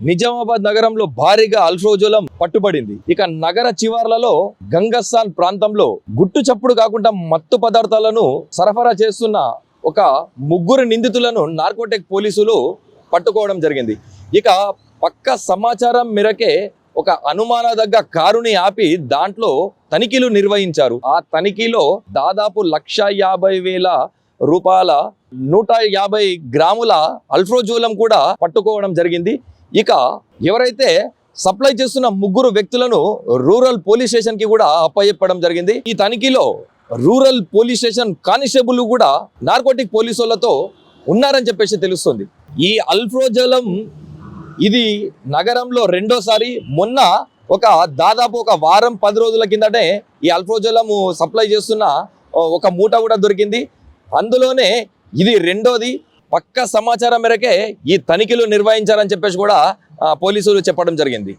నిజామాబాద్ నగరంలో భారీగా అల్ఫ్రోజోలం పట్టుబడింది. ఇక నగర చివర్లలో గంగస్థాన్ ప్రాంతంలో గుట్టు చప్పుడు కాకుండా మత్తు పదార్థాలను సరఫరా చేస్తున్న ఒక ముగ్గురు నిందితులను నార్కోటిక్ పోలీసులు పట్టుకోవడం జరిగింది. ఇక పక్క సమాచారం మేరకే ఒక అనుమానదగ్గ కారుని ఆపి దాంట్లో తనిఖీలు నిర్వహించారు. ఆ తనిఖీలో దాదాపు 1,50,000 రూపాయల 150 గ్రాముల అల్ఫ్రోజోలం కూడా పట్టుకోవడం జరిగింది. ఇక ఎవరైతే సప్లై చేస్తున్న ముగ్గురు వ్యక్తులను రూరల్ పోలీస్ స్టేషన్ కి కూడా అప్పచెప్పడం జరిగింది. ఈ తనిఖీలో రూరల్ పోలీస్ స్టేషన్ కానిస్టేబుల్ కూడా నార్కోటిక్ పోలీసులతో ఉన్నారని చెప్పేసి తెలుస్తుంది. ఈ అల్ఫ్రోజోలం ఇది నగరంలో రెండోసారి. మొన్న దాదాపు ఒక వారం 10 రోజుల కిందటే ఈ అల్ఫ్రోజోలం సప్లై చేస్తున్న ఒక మూట కూడా దొరికింది. అందులోనే ఇది రెండోది. పక్క సమాచారం మేరకే ఈ తనిఖీలు నిర్వహించారని చెప్పేసి కూడా పోలీసులు చెప్పడం జరిగింది.